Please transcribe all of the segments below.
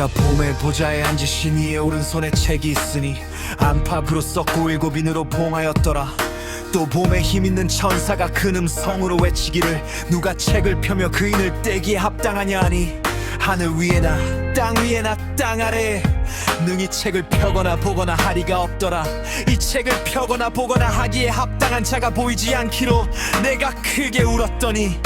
내가 봄의 보좌에 앉으 신이의 오른손에 책이 있으니 안팎으로 썩고 일곱 인으로 봉하였더라. 또 봄에 힘있는 천사가 큰 음성으로 외치기를 누가 책을 펴며 그 인을 떼기에 합당하냐 하니 하늘 위에나 땅 위에나 땅 아래에 능히 책을 펴거나 보거나 하리가 없더라. 이 책을 펴거나 보거나 하기에 합당한 자가 보이지 않기로 내가 크게 울었더니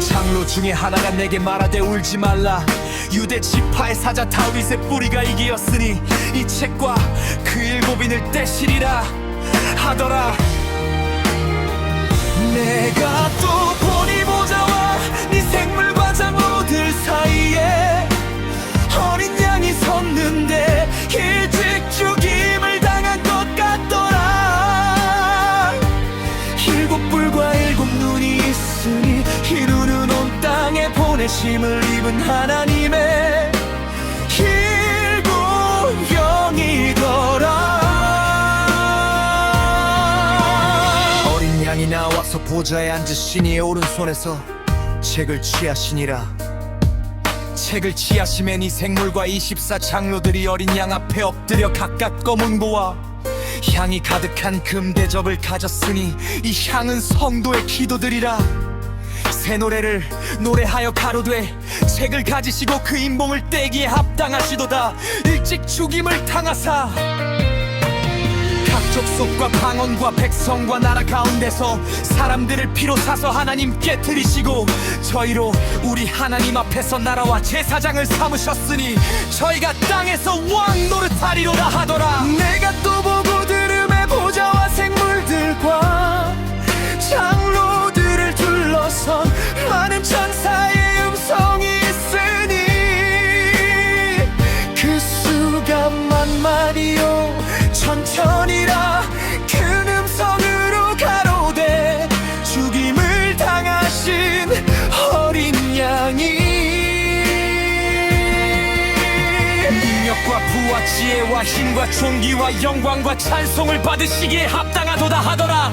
장로 중에 하나가 내게 말하되 울지 말라. 유대 지파의 사자 다윗의 뿌리가 이기었으니 이 책과 그 일곱 인을 떼시리라 하더라. 내가 또 보니 보자와 네 생물과 장로들 사이에 어린 양이 섰는데 일찍 죽임을 당한 것 같더라. 일곱 뿔과 일곱 눈이 있으니 이루는 온 땅에 보내심을 입은 하나님의 일곱 영이더라. 어린 양이 나와서 보좌에 앉으시니 오른손에서 책을 취하시니라. 책을 취하심에 이 생물과 24 장로들이 어린 양 앞에 엎드려 각각 검은 보와 향이 가득한 금대접을 가졌으니 이 향은 성도의 기도들이라. 새 노래를 노래하여 가로되 책을 가지시고 그 인봉을 떼기에 합당하시도다. 일찍 죽임을 당하사 각 족속과 방언과 백성과 나라 가운데서 사람들을 피로 사서 하나님께 드리시고 저희로 우리 하나님 앞에서 나라와 제사장을 삼으셨으니 저희가 땅에서 왕 노릇하리로다 하더라. 내가 또 보고 들음에 보좌와 생물들과 장로들을 둘러선 많은 천사의 음성이 있으니 그 수가 만만이요 천천이라 큰 음성으로 가로되 죽임을 당하신 어린 양이 능력과 부와 지혜와 힘과 존귀와 영광과 찬송을 받으시기에 합당하도다 하더라.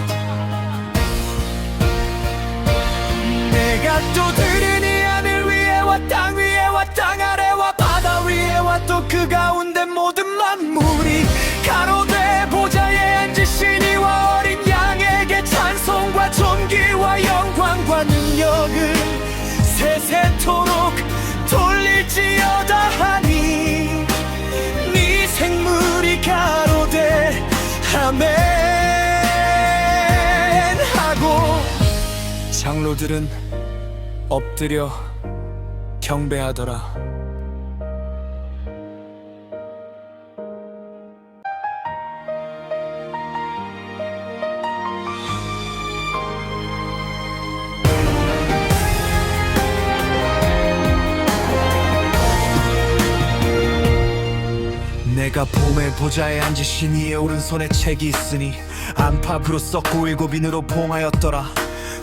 내가 또 들으니 하늘 위에와 땅 위에와 땅 아래와 바다 위에와 또 그 가운데 모든 만물이 가로되 보좌에 앉으신 이와 어린 양에게 찬송과 존귀와 영광과 능력을 세세토록 돌릴지어다 하니 네 생물이 가로되 아멘 하고 장로들은 엎드려 경배하더라. 내가 봄의 보좌에 앉으신 이의 오른손에 책이 있으니 안팎으로 썩고 일곱 인으로 봉하였더라.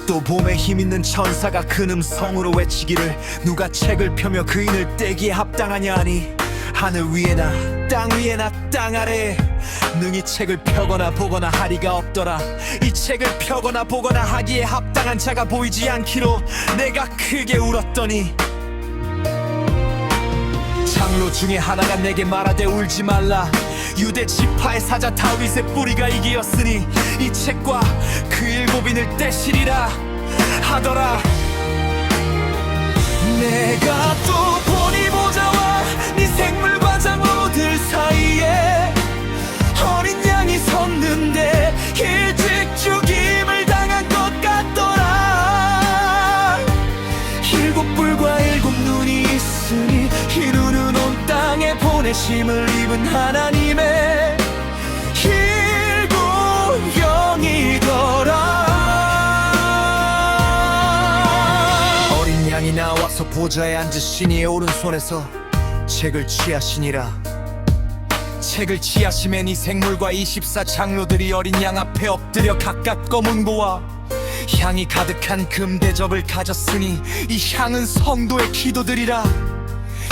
또 봄에 힘있는 천사가 큰 음성으로 외치기를 누가 책을 펴며 그 인을 떼기에 합당하냐 하니 하늘 위에나 땅 위에나 땅 아래에 능히 책을 펴거나 보거나 하리가 없더라. 이 책을 펴거나 보거나 하기에 합당한 자가 보이지 않기로 내가 크게 울었더니 장로 중에 하나가 내게 말하되 울지 말라. 유대 지파의 사자 다윗의 뿌리가 이기었으니 이 책과 그 일곱 인을 떼시리라 하더라. 내가 또 보니 보자와 네 생물과 장로들 사이에 어린 양이 섰는데 일찍 죽임을 당한 것 같더라. 일곱 뿔과 일곱 눈이 있으니 이루는 온 땅에 보내심을 입은 하나님의 일곱 영이더라. 어린 양이 나와서 보좌에 앉으시니 오른손에서 책을 취하시니라. 책을 취하심에 이 생물과 24 장로들이 어린 양 앞에 엎드려 각각 검은 보와 향이 가득한 금대접을 가졌으니 이 향은 성도의 기도들이라.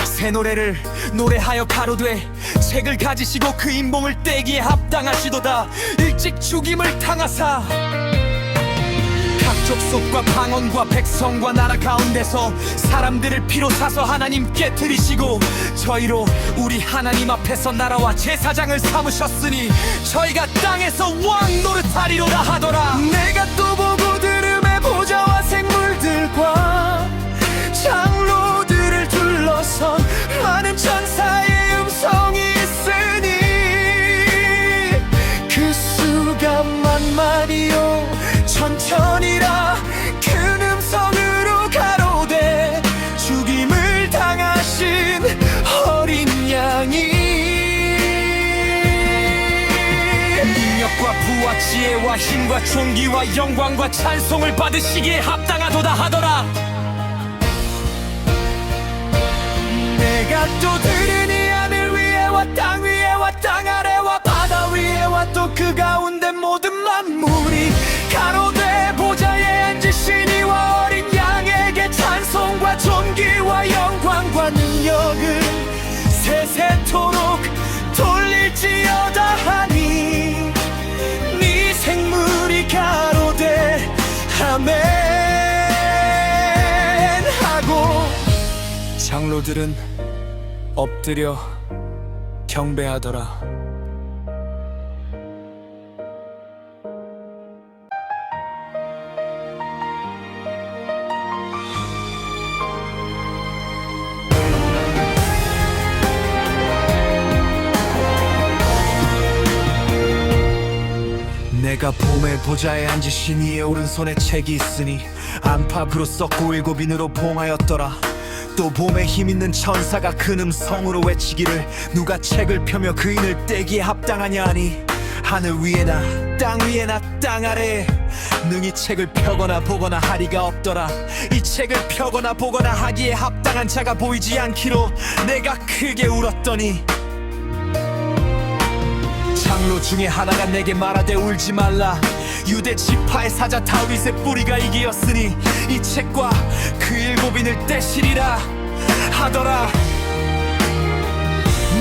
새 노래를 노래하여 가로되 책을 가지시고 그 인봉을 떼기에 합당하시도다. 일찍 죽임을 당하사 각 족속과 방언과 백성과 나라 가운데서 사람들을 피로 사서 하나님께 드리시고 저희로 우리 하나님 앞에서 나라와 제사장을 삼으셨으니 저희가 땅에서 왕 노릇하리로다 하더라. 내가 또 보고 들음에 보좌와 생물들과 장로들을 둘러선 많은 천사의 음성이 있으니 그 수가 만만이요 천천이라 큰 음성으로 가로되 죽임을 당하신 어린 양이 능력과 부와 지혜와 힘과 존귀와 영광과 찬송을 받으시기에 합당하도다 하더라. 내가 또 들으니 하늘 위에와 땅 위에와 땅 아래와 바다 위에와 또 그 가운데 모든 만물이 가로되 보좌에 앉으신 이와 어린 양에게 찬송과 존귀와 영광과 능력을 세세토록 돌릴지어다 하니 네 생물이 가로되 아멘 하고 장로들은 엎드려 경배하더라. 내가 봄의 보좌에 앉으신 이의 오른손에 책이 있으니 안팎으로 썩고 일곱 인으로 봉하였더라. 또 봄에 힘있는 천사가 큰 음성으로 외치기를 누가 책을 펴며 그 인을 떼기에 합당하냐 하니 하늘 위에나 땅 아래에 능히 책을 펴거나 보거나 하리가 없더라. 이 책을 펴거나 보거나 하기에 합당한 자가 보이지 않기로 내가 크게 울었더니 장로 중에 하나가 내게 말하되 울지 말라. 유대 지파의 사자 다윗의 뿌리가 이기었으니 이 책과 그 일곱 인을 떼시리라 하더라.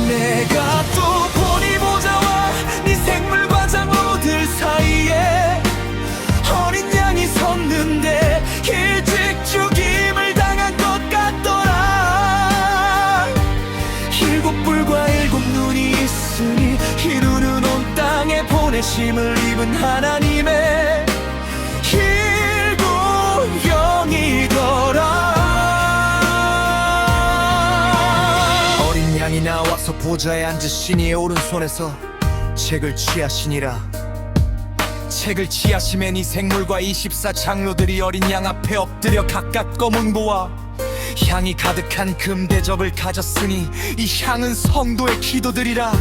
내가 또 보니 보좌와 네 생물과 장로들 사이에 어린 양이 섰는데 일찍 죽임을 당한 것 같더라. 일곱 뿔과 일곱 눈이 있으니 이 눈은 온 땅에 보내심을 입은 하나님의 일곱 영이더라. 어린 양이 나와서 보좌에 앉으신 이의 오른손에서 책을 취하시니라. 책을 취하심에 이 생물과 24 장로들이 어린 양 앞에 엎드려 각각 검은 보와 향이 가득한 금대접을 가졌으니 이 향은 성도의 기도들이라.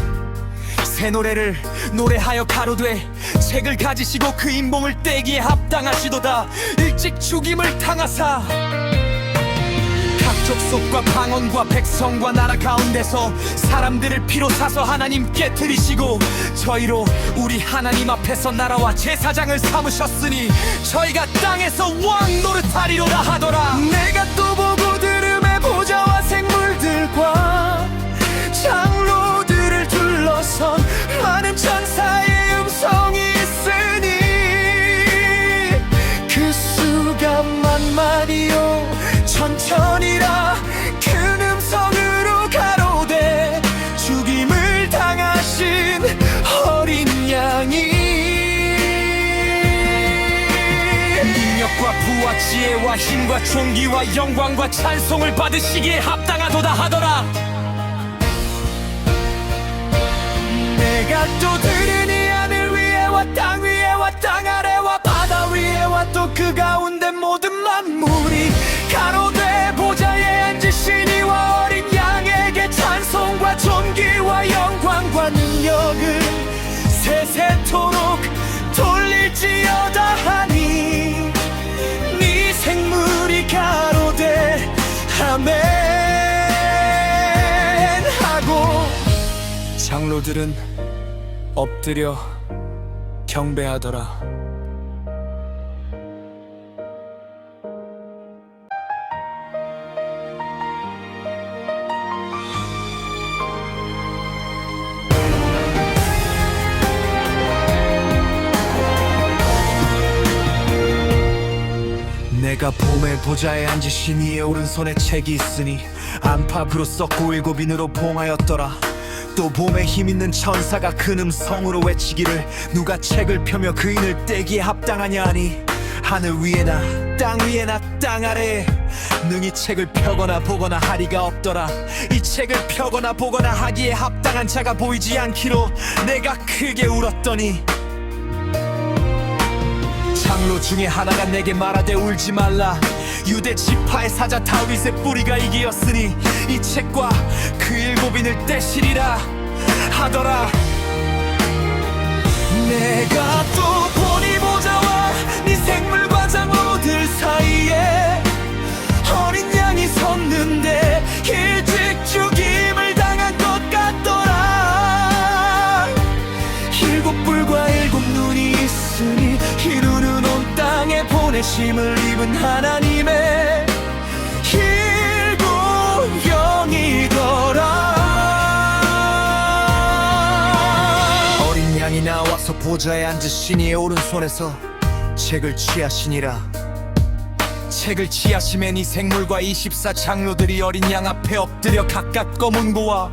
새 노래를 노래하여 가로되 책을 가지시고 그 인봉을 떼기에 합당하시도다. 일찍 죽임을 당하사 각 족속과 방언과 백성과 나라 가운데서 사람들을 피로 사서 하나님께 드리시고 저희로 우리 하나님 앞에서 나라와 제사장을 삼으셨으니 저희가 땅에서 왕 노릇하리로다 하더라. 내가 또 보고 들음에 보좌와 생물들과 장로들을 둘러선 많은 천사의 음성이 있으니 그 수가 만만이요 천천이라 큰 음성으로 가로되 죽임을 당하신 어린 양이 능력과 부와 지혜와 힘과 존귀와 영광과 찬송을 받으시기에 합당하도다 하더라. 내가 또 들으니 하늘 위에와 땅 위에와 땅 아래와 바다 위에와 또 그 가운데 모든 만물이 가로되 보좌에 앉으신 이와 어린 양에게 찬송과 존귀와 영광과 능력을 세세토록 돌릴지어다 하니 네 생물이 가로되 아멘 하고 장로들은 엎드려 경배하더라. 내가 봄의 보좌에 앉으신 이의 오른손에 책이 있으니 안팎으로 썩고 일곱인으로 봉하였더라. 또 봄에 힘있는 천사가 큰 음성으로 외치기를 누가 책을 펴며 그인을 떼기에 합당하냐 하니 하늘 위에나 땅 위에나 땅 아래에 능히 책을 펴거나 보거나 하리가 없더라. 이 책을 펴거나 보거나 하기에 합당한 자가 보이지 않기로 내가 크게 울었더니 장로 중에 하나가 내게 말하되 울지 말라. 유대 지파의 사자 다윗의 뿌리가 이기었으니 이 책과 그 일곱인을 떼시리라 하더라. 내가 또 보니 보자와 네 생물과 장로들 사이에 어린 양이 섰는데 일찍 죽임을 당한 것 같더라. 일곱 뿔과 일곱 눈이 있으니 이 눈은 온 땅에 보내심을 입은 하나님의 일곱 영이더라. 어린 양이 나와서 보좌에 앉으신 이의 오른손에서 책을 취하시니라. 책을 취하심에 이 생물과 24 장로들이 어린 양 앞에 엎드려 각각 검은 보와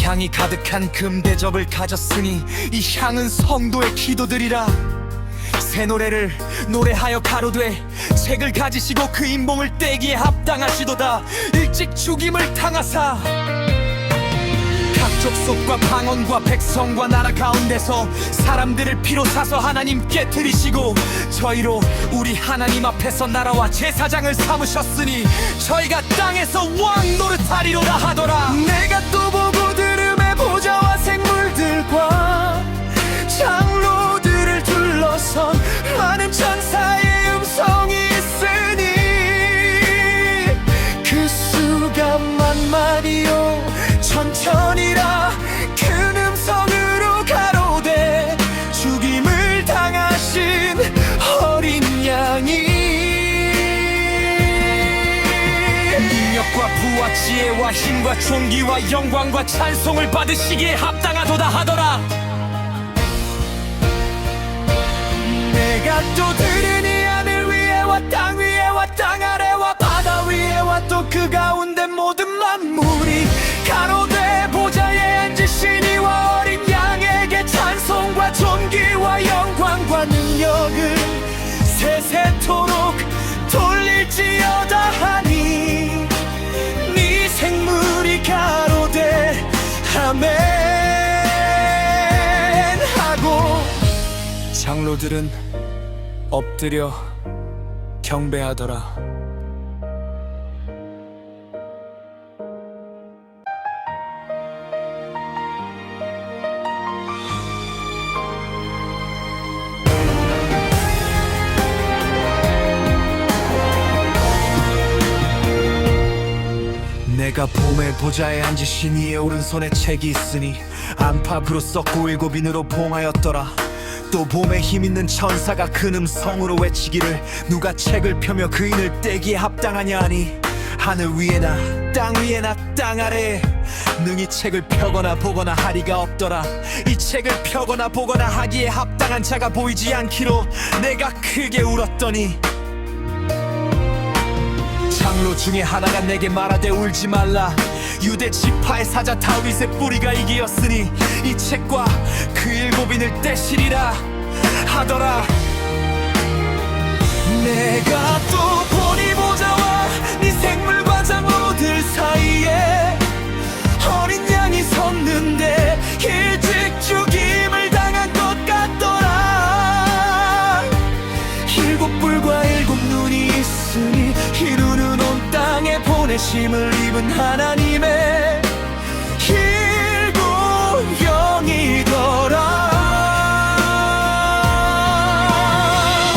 향이 가득한 금대접을 가졌으니 이 향은 성도의 기도들이라. 새 노래를 노래하여 가로되 책을 가지시고 그 인봉을 떼기에 합당하시도다. 일찍 죽임을 당하사 각 족속과 방언과 백성과 나라 가운데서 사람들을 피로 사서 하나님께 드리시고 저희로 우리 하나님 앞에서 나라와 제사장을 삼으셨으니 저희가 땅에서 왕 노릇하리로라 하더라. 내가 또 보고 들음에 보좌와 생물들과 장로들을 둘러선 많은 천사의 음성이 있으니 그 수가 만만이요 천천이라. 큰 음성으로 가로되 죽임을 당하신 어린 양이 능력과 부와 지혜와 힘과 존귀와 영광과 찬송을 받으시기에 합당하도다 하더라. 내가 또 들으니 하늘 위에와 땅 위에와 땅 아래와 바다 위에와 또 그 가운데 모든 만물이 가로되 보좌에 앉으신 이와 어린 양에게 찬송과 존귀와 영광과 능력을 세세토록 돌릴지어다 하니 네 생물이 가로되 아멘 하고 장로들은 엎드려 경배하더라. 내가 봄의 보좌에 앉으신 이의 오른손에 책이 있으니 안팎으로 썩고 일곱인으로 봉하였더라. 또 봄에 힘있는 천사가 큰 음성으로 외치기를 누가 책을 펴며 그인을 떼기에 합당하냐 하니 하늘 위에나 땅 위에나 땅 아래에 능히 책을 펴거나 보거나 하리가 없더라. 이 책을 펴거나 보거나 하기에 합당한 자가 보이지 않기로 내가 크게 울었더니 장로 중에 하나가 내게 말하되 울지 말라. 유대 지파의 사자 다윗의 뿌리가 이기었으니 이 책과 그 일곱인을 떼시리라 하더라. 내가 또 보니 보자와 네 생물과 장로들 사이에 어린 양이 섰는데 일찍 죽임을 당한 것 같더라. 일곱 뿔과 일곱 눈이 있으니 이 눈은 온 땅에 보내심을 입은 하나님의 일곱 영이더라.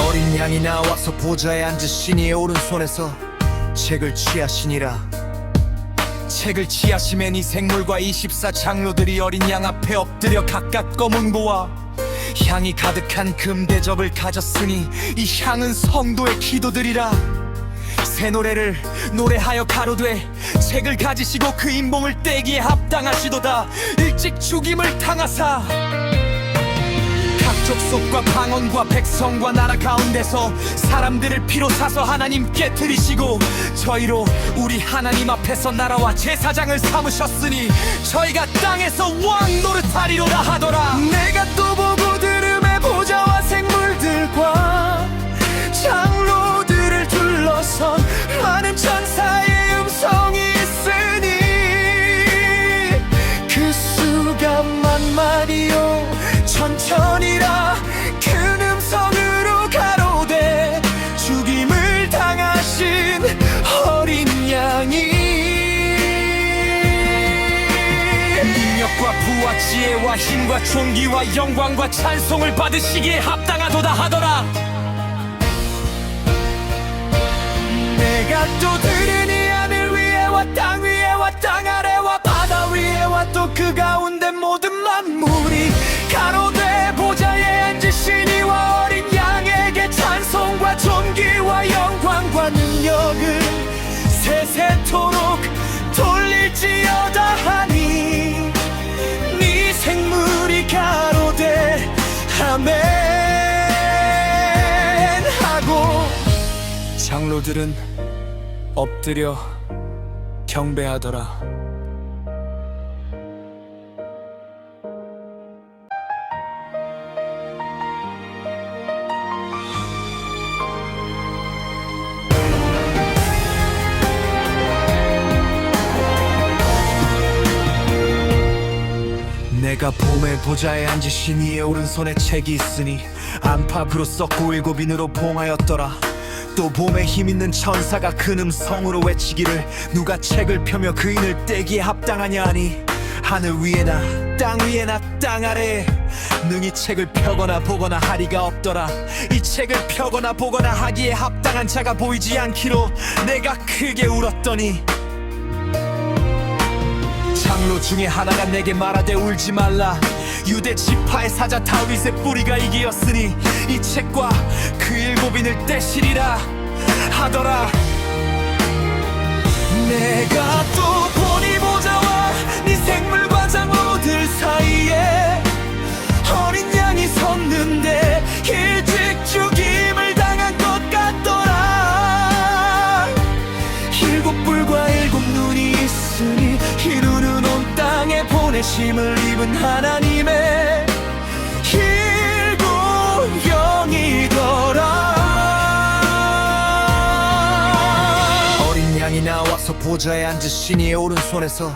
어린 양이 나와서 보좌에 앉으신 이의 오른손에서 책을 취하시니라. 책을 취하심에 이 생물과 24 장로들이 어린 양 앞에 엎드려 각각 검은 보와 향이 가득한 금대접을 가졌으니 이 향은 성도의 기도들이라. 새 노래를 노래하여 가로되 책을 가지시고 그 인봉을 떼기에 합당하시도다. 일찍 죽임을 당하사 각 족속과 방언과 백성과 나라 가운데서 사람들을 피로 사서 하나님께 드리시고 저희로 우리 하나님 앞에서 나라와 제사장을 삼으셨으니 저희가 땅에서 왕 노릇하리로라 하더라. 내가 또 보고 들음에 보좌와 생물들과 장로들을 둘러선 많은 천사의 음성이 있으니 그 수가 만만이요 천천이라 큰 음성으로 가로되 죽임을 당하신 어린 양이 능력과 부와 지혜와 힘과 존귀와 영광과 찬송을 받으시기에 합당하도다 하더라. 내가 또 들으니 하늘 위에와 땅 위에와 땅 아래와 바다 위에와 또 그 가운데 모든 만물이 가로되 보좌에 앉으신 이와 어린 양에게 찬송과 존귀와 영광과 능력을 세세토록 돌릴지어다 하니 네 생물이 가로되 아멘 하고 장로들은 엎드려 경배하더라. 내가 봄의 보좌에 앉으신 이의 오른손에 책이 있으니 안팎으로 썩고 일곱 인으로 봉하였더라. 또 봄에 힘있는 천사가 큰 음성으로 외치기를 누가 책을 펴며 그 인을 떼기에 합당하냐 하니 하늘 위에나 땅 위에나 땅 아래에 능히 책을 펴거나 보거나 하리가 없더라. 이 책을 펴거나 보거나 하기에 합당한 자가 보이지 않기로 내가 크게 울었더니 장로 중에 하나가 내게 말하되 울지 말라. 유대 지파의 사자 다윗의 뿌리가 이기었으니 이 책과 그 일곱 인을 떼시리라 하더라. 내가 또 보니 보좌와 네 생물과 장로들 사이에 어린 양이 섰는데 일찍 죽임을 당한 것 같더라. 일곱 뿔과 일곱 눈이 있으니 이 눈은 온 땅에 보내심을 입은 하나님의 일곱 영이더라. 어린 양이 나와서 보좌에 앉으신 이의 오른손에서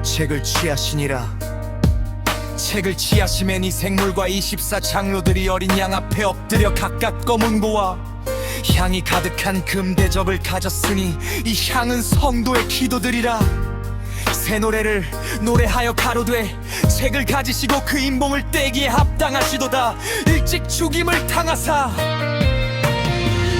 책을 취하시니라. 책을 취하심에 이 생물과 24 장로들이 어린 양 앞에 엎드려 각각 검은 보와 향이 가득한 금대접을 가졌으니 이 향은 성도의 기도들이라. 새 노래를 노래하여 가로되 책을 가지시고 그 인봉을 떼기에 합당하시도다. 일찍 죽임을 당하사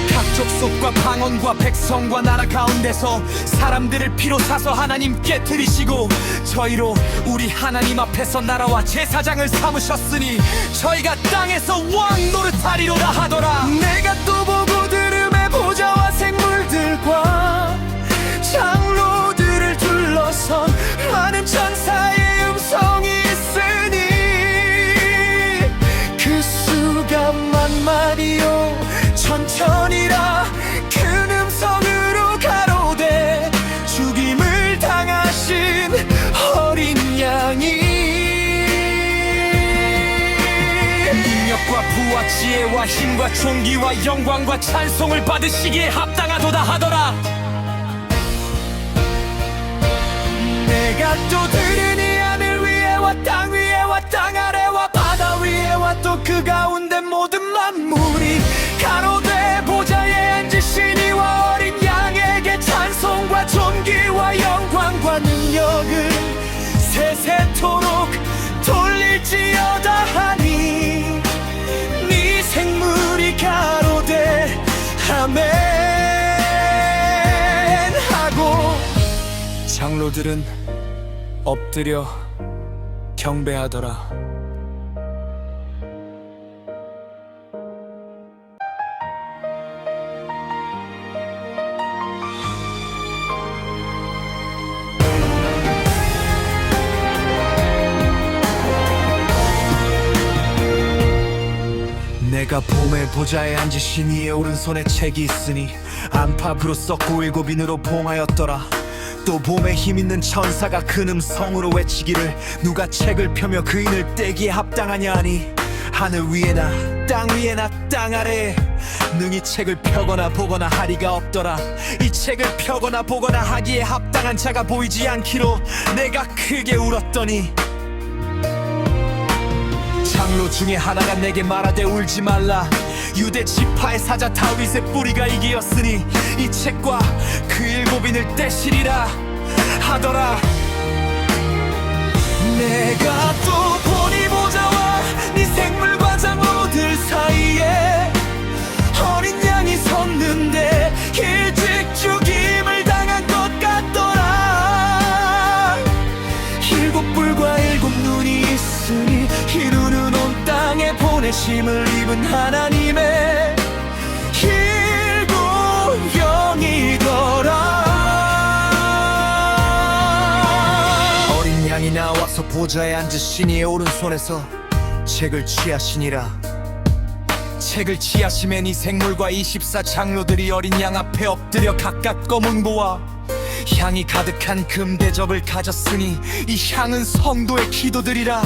각 족속과 방언과 백성과 나라 가운데서 사람들을 피로 사서 하나님께 드리시고 저희로 우리 하나님 앞에서 나라와 제사장을 삼으셨으니 저희가 땅에서 왕 노릇하리로라 하더라. 내가 또 보고 들음에 보좌와 생물들과 장로들을 둘러선 많은 천사의 음성이 있으니 그 수가 만만이요 천천이라 큰 음성으로 가로되 죽임을 당하신 어린 양이 능력과 부와 지혜와 힘과 존귀와 영광과 찬송을 받으시기에 합당하도다 하더라. 내가 또 들으니 하늘 위에와 땅 위에와 땅 아래와 바다 위에와 또 그 가운데 모든 만물이 가로되 보좌에 앉으신 이와 어린 양에게 찬송과 존귀와 영광과 능력을 세세토록 돌릴지어다 하니 네 생물이 가로되 아멘 하고 장로들은 엎드려 경배하더라. 내가 봄에 보좌에 앉으신 이의 오른손에 책이 있으니 안팎으로 썩고 일곱 인으로 봉하였더라. 또 봄에 힘있는 천사가 큰 음성으로 외치기를 누가 책을 펴며 그 인을 떼기에 합당하냐 하니 하늘 위에나 땅 위에나 땅 아래에 능히 책을 펴거나 보거나 하리가 없더라. 이 책을 펴거나 보거나 하기에 합당한 자가 보이지 않기로 내가 크게 울었더니 장로 중에 하나가 내게 말하되 울지 말라. 유대 지파의 사자 다윗의 뿌리가 이기었으니 이 책과 그 일곱인을 떼시리라 하더라. 내가 또 보니 보자와 네 생물과 장로들 사이에 어린 양이 섰는데 일찍 죽임을 당한 것 같더라. 일곱 뿔과 일곱 눈이 있으니 이 눈은 온 땅에 보내심을 입은 하나님의 일곱 영이더라. 어린 양이 나와서 보좌에 앉으신 이의 오른손에서 책을 취하시니라. 책을 취하심에 이 생물과 24 장로들이 어린 양 앞에 엎드려 각각 검은 보와 향이 가득한 금대접을 가졌으니 이 향은 성도의 기도들이라.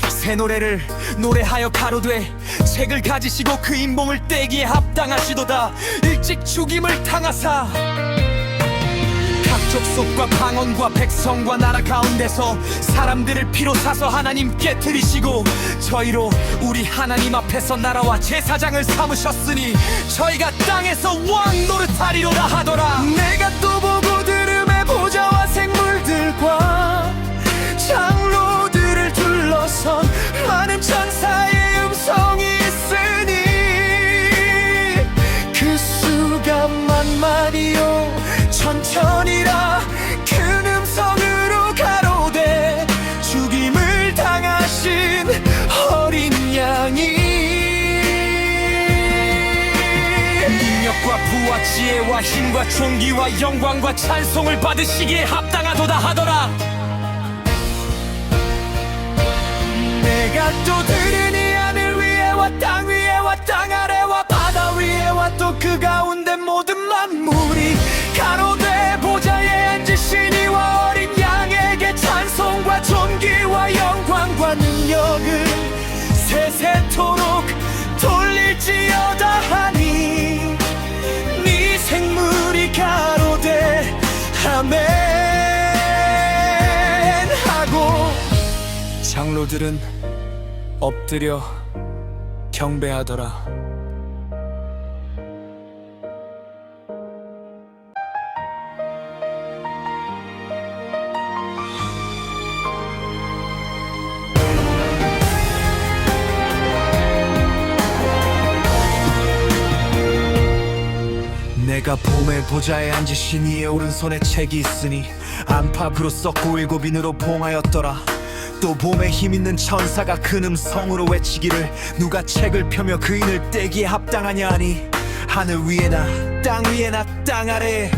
새 노래를 노래하여 가로되 책을 가지시고 그 인봉을 떼기에 합당하시도다. 일찍 죽임을 당하사 각 족속과 방언과 백성과 나라 가운데서 사람들을 피로 사서 하나님께 드리시고 저희로 우리 하나님 앞에서 나라와 제사장을 삼으셨으니 저희가 땅에서 왕 노릇하리로다 하더라. 내가 또 보고 들음에 보좌와 생물들과 장로들을 둘러선 많은 천사의 음성이 있으니 그 수가 만만이요 천천이라. 큰 음성으로 가로되 죽임을 당하신 어린 양이 능력과 부와 지혜와 힘과 존귀와 영광과 찬송을 받으시기에 합당하도다 하더라. 내가 또 들으니 하늘 위에와 땅 위에와 땅 아래와 바다 위에와 또 그 가운데 모든 만물이 가로되 보좌에 앉으신 이와 어린 양에게 찬송과 존귀와 영광과 능력을 세세토록 돌릴지어다 하니 네 생물이 가로되 아멘 하고 장로들은 엎드려 경배하더라. 내가 봄에 보좌에 앉으신 이의 오른손에 책이 있으니 안팎으로 썩고 일곱 인으로 봉하였더라. 또 봄에 힘있는 천사가 큰 음성으로 외치기를 누가 책을 펴며 그 인을 떼기에 합당하냐 하니 하늘 위에나 땅 위에나 땅 아래에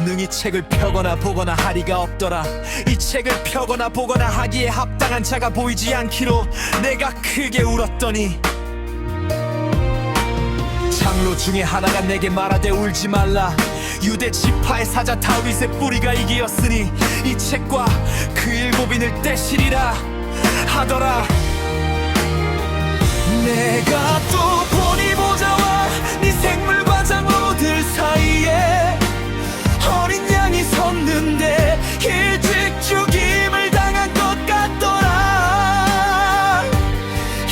능히 책을 펴거나 보거나 하리가 없더라. 이 책을 펴거나 보거나 하기에 합당한 자가 보이지 않기로 내가 크게 울었더니 장로 중에 하나가 내게 말하되 울지 말라. 유대 지파의 사자 다윗의 뿌리가 이기었으니 이 책과 그 일곱인을 떼시리라 하더라. 내가 또 보니 보자와 네 생물과 장로들 사이에 어린 양이 섰는데 일찍 죽임을 당한 것 같더라.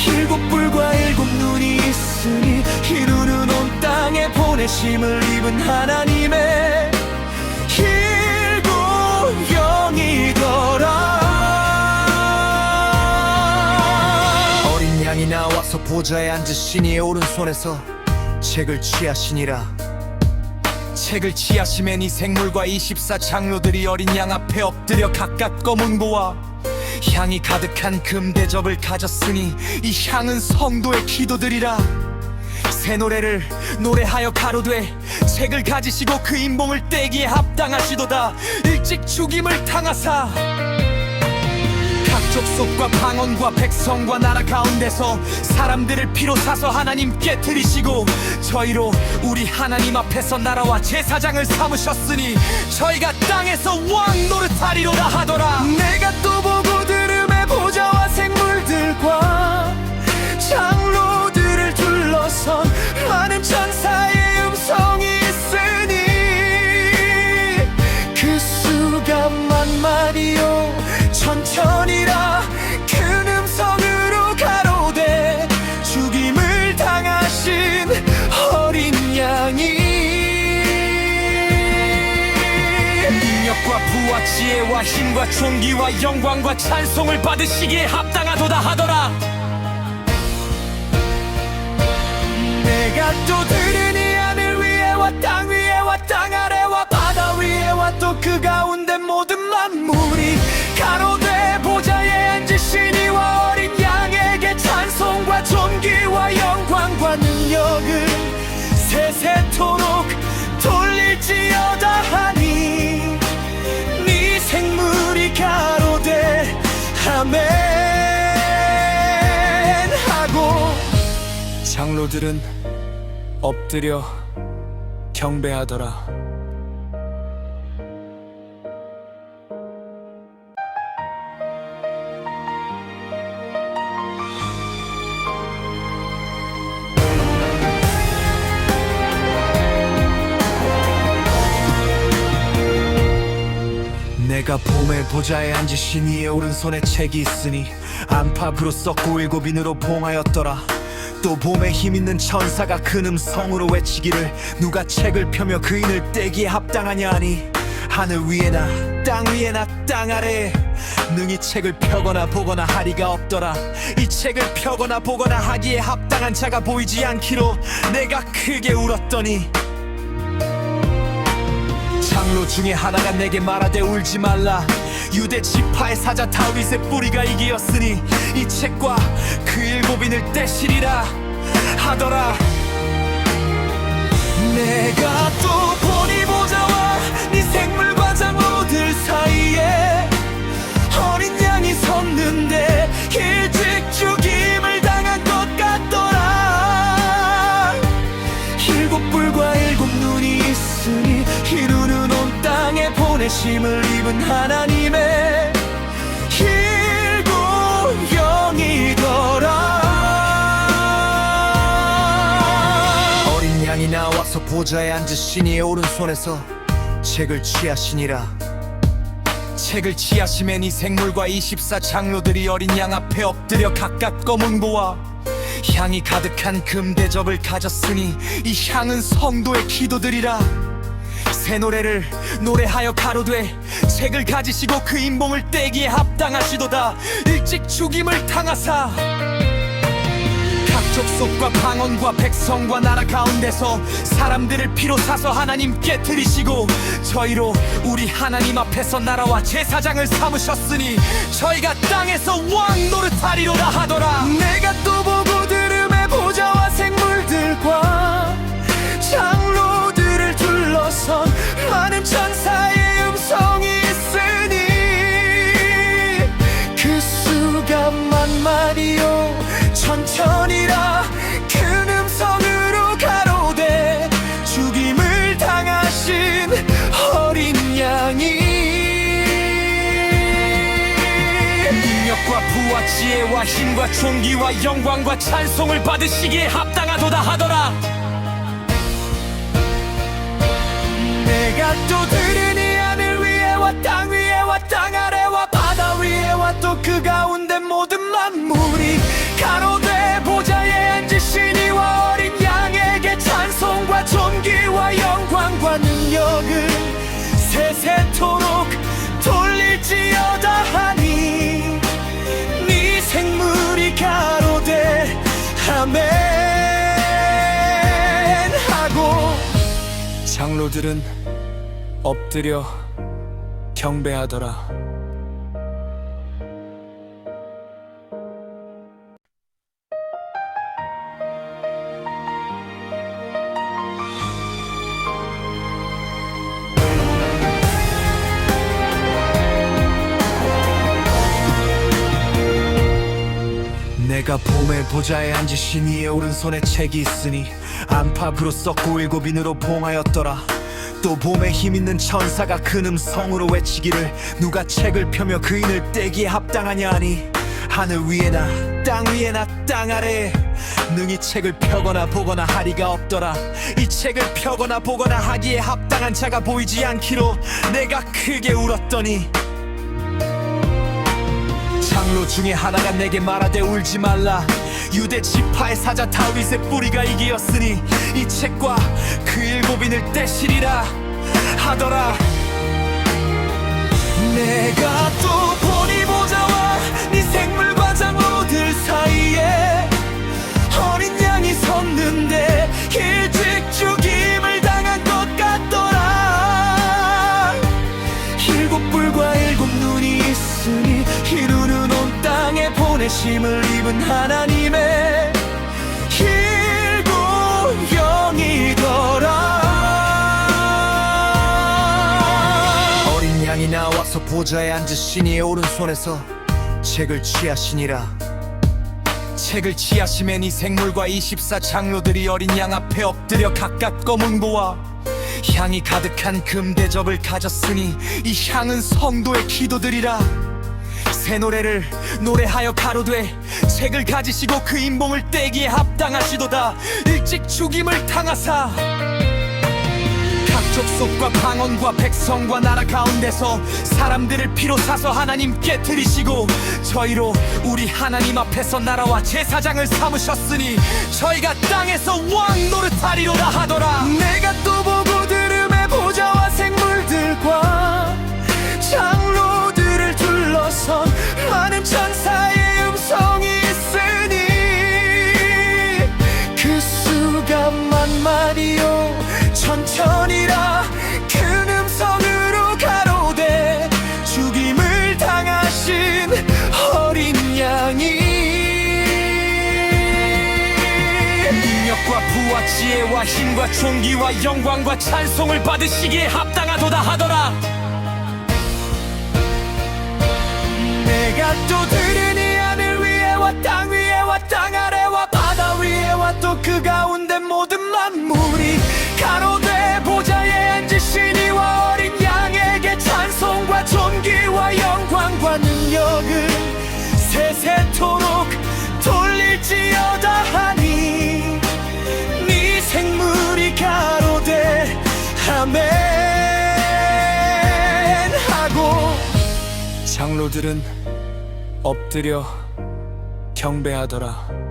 일곱 뿔과 일곱 눈이 있으니 이 눈은 온 땅에 보내심을 입은 하나님의 일곱 영이더라. 어린 양이 나와서 보좌에 앉으신 이의 오른손에서 책을 취하시니라. 책을 취하심에 이 생물과 24 장로들이 어린 양 앞에 엎드려 각각 검은 보와 향이 가득한 금대접을 가졌으니 이 향은 성도의 기도들이라. 새 노래를 노래하여 가로되 책을 가지시고 그 인봉을 떼기에 합당하시도다. 일찍 죽임을 당하사 각 족속 속과 방언과 백성과 나라 가운데서 사람들을 피로 사서 하나님께 드리시고 저희로 우리 하나님 앞에서 나라와 제사장을 삼으셨으니 저희가 땅에서 왕 노릇하리로다 하더라. 내가 또 보고 들음에 보좌와 생물들과 장로들을 둘러선 많은 천사의 음성이 있으니 그 수가 만마리요 천천이라 큰 음성으로 가로되 죽임을 당하신 어린 양이 능력과 부와 지혜와 힘과 존귀와 영광과 찬송을 받으시기에 합당하도다 하더라. 내가 또 들으니 하늘 위에와 땅 위에와 땅 아래와 바다 위에와 또 그 가운데 모든 만물이 가로되 보좌에 앉으신 이와 어린 양에게 찬송과 존귀와 영광과 능력을 세세토록 돌릴지어다 하니 네 생물이 가로되 아멘 하고 장로들은 엎드려 경배하더라. 내가 봄의 보좌에 앉으신 이의 오른손에 책이 있으니 안팎으로 썩고 일곱 인으로 봉하였더라. 또 봄에 힘있는 천사가 큰 음성으로 외치기를 누가 책을 펴며 그 인을 떼기에 합당하냐 하니 하늘 위에나 땅 위에나 땅 아래에 능히 책을 펴거나 보거나 하리가 없더라. 이 책을 펴거나 보거나 하기에 합당한 자가 보이지 않기로 내가 크게 울었더니 장로 중에 하나가 내게 말하되 울지 말라. 유대 지파의 사자 다윗의 뿌리가 이기었으니 이 책과 그 일곱 인을 떼시리라 하더라. 내가 또 보니 보좌와 네 생물과 장로들 사이에 어린 양이 섰는데 일찍 죽임을 당한 것 같더라. 일곱 뿔과 일곱 눈이 있으니 이 눈은 온 땅에 보내심을 입은 하나님의 일곱 영이더라. 어린 양이 나와서 보좌에 앉으신 이의 오른손에서 책을 취하시니라. 책을 취하심에 이 생물과 24 장로들이 어린 양 앞에 엎드려 각각 검은 보와 향이 가득한 금대접을 가졌으니 이 향은 성도의 기도들이라. 새 노래를 노래하여 가로되 책을 가지시고 그 인봉을 떼기에 합당하시도다. 일찍 죽임을 당하사 각 족속과 방언과 백성과 나라 가운데서 사람들을 피로 사서 하나님께 드리시고 저희로 우리 하나님 앞에서 나라와 제사장을 삼으셨으니 저희가 땅에서 왕 노릇하리로다 하더라. 내가 또 보고 들음에 보좌와 생물들과 장로들을 둘러선 많은 천사의 음성이 있으니 그 수가 만마리요 천천이라 큰 음성으로 가로되 죽임을 당하신 어린 양이 능력과 부와 지혜와 힘과 존귀와 영광과 찬송을 받으시기에 합당하도다 하더라. 내가 또 들으니 하늘 위에와 땅 위에와 땅 아래와 바다 위에와 또 그 가운데 모든 만물이 가로되 보좌에 앉으신 이와 어린 양에게 찬송과 존귀와 영광과 능력을 세세토록 돌릴지어다 하니 네 생물이 가로되 아멘 하고 장로들은 엎드려 경배하더라. 내가 봄의 보좌에 앉으 신이의 오른손에 책이 있으니 안팎으로 썩고 일곱인으로 봉하였더라. 또 봄에 힘있는 천사가 큰 음성으로 외치기를 누가 책을 펴며 그 인을 떼기에 합당하냐 하니 하늘 위에나 땅 위에나 땅 아래에 능히 책을 펴거나 보거나 하리가 없더라. 이 책을 펴거나 보거나 하기에 합당한 자가 보이지 않기로 내가 크게 울었더니 장로 중에 하나가 내게 말하되 울지 말라. 유대 지파의 사자 다윗의 뿌리가 이기었으니 이 책과 그 일곱인을 떼시리라 하더라. 내가 또 보니 보자와 네 생물과 장로들 사이에 어린 양이 섰는데 일찍 죽임을 당한 것 같더라. 일곱 뿔과 일곱 눈이 있으니 이 눈은 온 땅에 보내심을 입은 하나님의 일곱 영이더라. 어린 양이 나와서 보좌에 앉으시니 오른손에서 책을 취하시니라. 책을 취하시면 이 생물과 24 장로들이 어린 양 앞에 엎드려 각각 검은 보와 향이 가득한 금대접을 가졌으니 이 향은 성도의 기도들이라. 새 노래를 노래하여 가로되 책을 가지시고 그 인봉을 떼기에 합당하시도다. 일찍 죽임을 당하사 각 족속과 방언과 백성과 나라 가운데서 사람들을 피로 사서 하나님께 드리시고 저희로 우리 하나님 앞에서 나라와 제사장을 삼으셨으니 저희가 땅에서 왕 노릇하리로다 하더라. 내가 또 보고 들음에 보좌와 생물들과 장로들을 둘러선 많은 천사의 음성이 있으니 그 수가 만만이요 천천이라. 큰 음성으로 가로되 죽임을 당하신 어린 양이 능력과 부와 지혜와 힘과 존귀와 영광과 찬송을 받으시기에 합당하도다 하더라. 내가 또 들으니 하늘 위에와 땅 위에와 땅 아래와 바다 위에와 또 그 가운데 모든 만물이 가로되 보좌에 앉으시니와 어린 양에게 찬송과 존귀와 영광과 능력을 세세토록 돌릴지어다 하니 네 생물이 가로되 아멘 하고 장로들은 엎드려 경배하더라.